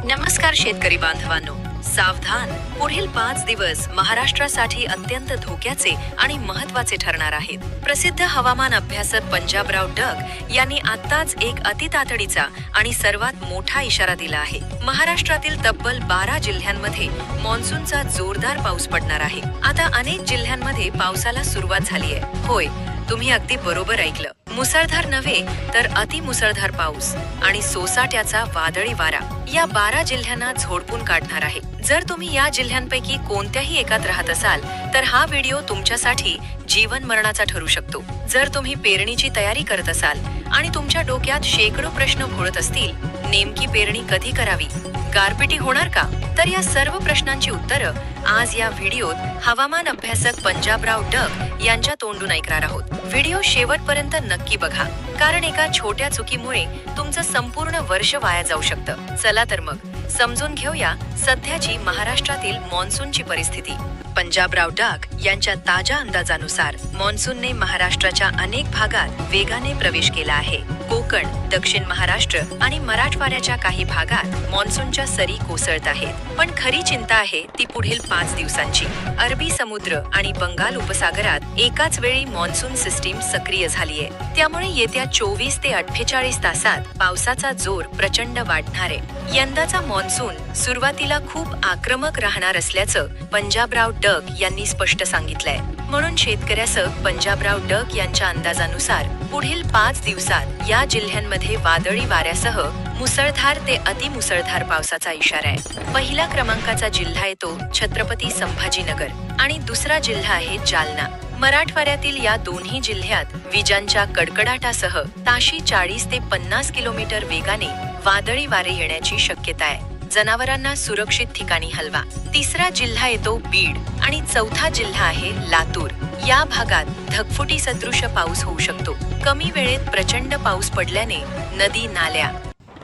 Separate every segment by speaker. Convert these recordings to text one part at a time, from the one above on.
Speaker 1: नमस्कार शेतकरी बांधवांनो, सावधान. पुढील 5 दिवस महाराष्ट्रासाठी अत्यंत धोक्याचे आणि महत्त्वाचे ठरणार आहेत. प्रसिद्ध हवामान अभ्यासक पंजाबराव डग यांनी आत्ताच एक अतितातडीचा आणि सर्वात मोठा इशारा दिला आहे. महाराष्ट्रातील तब्बल 12 जिल्ह्यांमध्ये मान्सूनचा जोरदार पाऊस पडणार आहे. आता अनेक जिल्ह्यांमध्ये पावसाला सुरुवात झाली आहे. होय, तुम्ही अगदी बरोबर ऐकलं. मुसळधार नव्हे तर अतिमुसळधार पाऊस आणि सोसाट्याचा वादळी वारा या 12 जिल्ह्यांना झोडपून काढणार आहे. जर तुम्ही या जिल्ह्यांपैकी कोणत्याही एकात राहत असाल तर हा व्हिडिओ तुमच्यासाठी जीवन मरणाचा ठरू शकतो. जर तुम्ही पेरणीची तयारी करत असाल आणि तुमच्या डोक्यात शेकडो प्रश्न घोळत असतील, नेमकी पेरणी कधी करावी, गारपिटी होणार का, तर या सर्व प्रश्नांची उत्तरं आज या व्हिडिओत हवामान अभ्यासक पंजाबराव डग यांच्या तोंडून ऐकणार आहोत. व्हिडिओ शेवटपर्यंत नक्की बघा, कारण एका छोट्या चुकीमुळे तुमचं संपूर्ण वर्ष वाया जाऊ शकतं. चला तर मग समजून घेऊया सध्याची महाराष्ट्रातील मान्सूनची परिस्थिती. पंजाबराव डग यांच्या ताज्या अंदाजानुसार मान्सूनने महाराष्ट्राच्या अनेक भागात वेगाने प्रवेश केला आहे. कोकण, दक्षिण महाराष्ट्र आणि मराठवाड्याच्या काही भागात मान्सूनच्या सरी कोसळत आहेत. पण खरी चिंता आहे ती पुढील 5 दिवसांची. अरबी समुद्र आणि बंगाल उपसागरात एकाच वेळी मान्सून सिस्टीम सक्रिय झालीये. त्यामुळे येत्या 24 ते 48 तासात पावसाचा जोर प्रचंड वाढणार आहे. यंदाचा मान्सून सुरुवातीला खूप आक्रमक राहणार असल्याचं पंजाबराव डग यांनी स्पष्ट सांगितलंय. म्हणून शेतकऱ्यासह पंजाबराव डग यांच्या अंदाजानुसार पुढील 5 दिवसात या जिल्ह्यांमध्ये वादळी वाऱ्यासह मुसळधार ते अतिमुसळधार पावसाचा इशारा आहे. पहिल्या क्रमांकाचा जिल्हा येतो छत्रपती संभाजीनगर आणि दुसरा जिल्हा आहे जालना. मराठवाड्यातील या दोन्ही जिल्ह्यात विजांच्या कडकडाटासह ताशी 40 ते 50 किलोमीटर वेगाने वादळी वारे येण्याची शक्यता आहे. जनावरांना सुरक्षित ठिकाणी हलवा. तिसरा जिल्हा येतो बीड आणि चौथा जिल्हा आहे लातूर. या भागात ढगफुटी सदृश पाऊस होऊ शकतो. कमी वेळेत प्रचंड पाऊस पडल्याने नदी नाल्या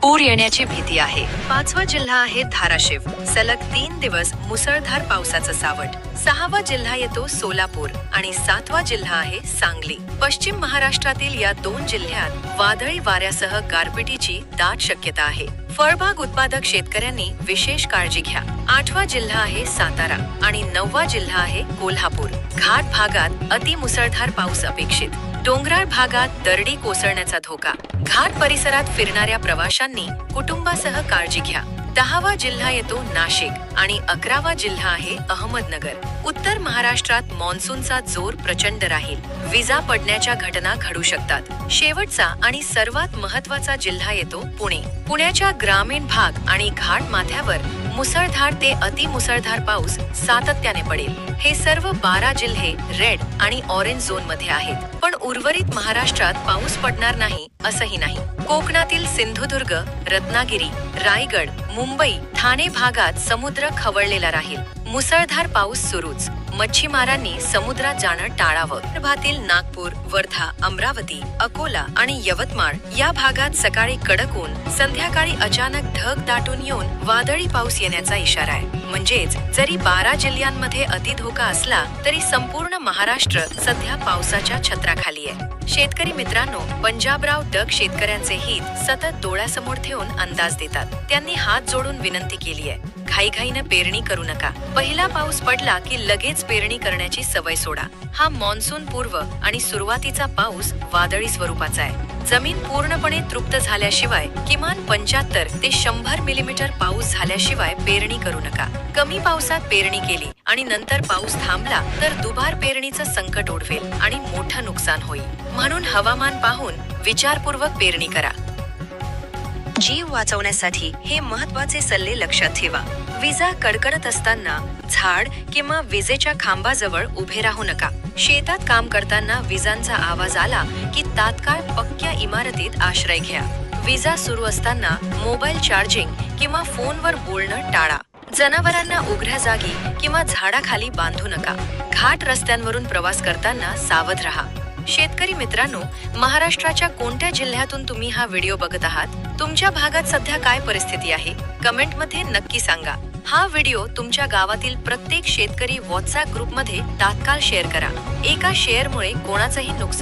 Speaker 1: पूर येण्याची भीती आहे. 5वा जिल्हा आहे धाराशिव. सलग 3 दिवस मुसळधार पावसाचं सावट. 6वा जिल्हा येतो सोलापूर आणि 7वा जिल्हा आहे सांगली. पश्चिम महाराष्ट्रातील या 2 जिल्ह्यात वादळी वाऱ्यासह गारपिटीची दाट शक्यता आहे. फळबाग उत्पादक शेतकऱ्यांनी विशेष काळजी घ्या. 8वा जिल्हा आहे सातारा आणि 9वा जिल्हा आहे कोल्हापूर. घाट भागात अतिमुसळधार पाऊस अपेक्षित. डोंगराळ भागात दरडी कोसळण्याचा धोका. घाट परिसरात फिरणाऱ्या प्रवाशांनी कुटुंबासह काळजी घ्या. 10वा जिल्हा येतो नाशिक आणि 11वा जिल्हा आहे अहमदनगर. उत्तर महाराष्ट्रात मान्सूनचा जोर प्रचंड राहील. विजा पडण्याच्या घटना घडू शकतात. शेवटचा आणि सर्वात महत्त्वाचा जिल्हा येतो पुणे. पुण्याच्या ग्रामीण भाग आणि घाट माथ्यावर मुसळधार ते अतिमुसळधार पाऊस सातत्याने पडेल. हे सर्व 12 जिल्हे रेड आणि ऑरेंज झोन मध्ये आहेत. पण उर्वरित महाराष्ट्रात पाऊस पडणार नाही असंही नाही. कोकणातील सिंधुदुर्ग, रत्नागिरी, रायगड, मुंबई, ठाणे भागात समुद्र खवळलेला राहील. मुसळधार पाऊस सुरूच. मच्छीमारांनी समुद्रात जाणं टाळावं. विदर्भातील नागपूर, वर्धा, अमरावती, अकोला आणि यवतमाळ या भागात सकाळी कडक ऊन, संध्याकाळी अचानक ढग दाटून येऊन वादळी पाऊस येण्याचा इशारा आहे. म्हणजेच जरी 12 जिल्ह्यांमध्ये अतिधोका असला तरी संपूर्ण महाराष्ट्र सध्या पावसाच्या छत्राखाली आहे. शेतकरी मित्रांनो, पंजाबराव डग शेतकऱ्यांचे हित सतत डोळ्यासमोर ठेवून अंदाज देतात. त्यांनी हात जोडून विनंती केली आहे, घाईघाईनं पेरणी करू नका. पहिला पाऊस पडला की लगेच पेरणी करण्याची सवय सोडा. हा मान्सून पूर्व आणि सुरुवातीचा पाऊस वादळी स्वरूपाचा आहे. जमीन पूर्णपणे तृप्त झाल्याशिवाय किमान 75 ते 100 मिलीमीटर पाऊस झाल्याशिवाय पेरणी करू नका. कमी पावसात पेरणी केली आणि नंतर पाऊस थांबला तर दुबार पेरणीचं संकट ओढवेल आणि मोठं नुकसान होईल. म्हणून हवामान पाहून विचारपूर्वक पेरणी करा. जीव वाचवण्यासाठी हे महत्त्वाचे सल्ले लक्षात ठेवा. विजा कडकडत असताना झाड किंवा विजेच्या खांबाजवळ उभे राहू नका. शेतात काम करताना विजांचा आवाज आला की तात्काळ पक्क्या इमारतीत आश्रय घ्या. विजा सुरू असताना मोबाईल चार्जिंग किंवा फोनवर बोलणं टाळा. जनावरांना उघड्या जागी किंवा झाडाखाली बांधू नका. घाट रस्त्यांवरून प्रवास करताना सावध राहा. शेतकरी मित्रांनो, महाराष्ट्राच्या कोणत्या जिल्ह्यातून तुम्ही हा व्हिडिओ बघत आहात? तुमच्या भागात सध्या काय परिस्थिती आहे? कमेंटमध्ये नक्की सांगा. हा व्हिडिओ तुमच्या गावातील प्रत्येक शेतकरी व्हॉट्सअप ग्रुपमध्ये तात्काळ शेअर करा. एका शेअरमुळे कोणाचंही नुकसान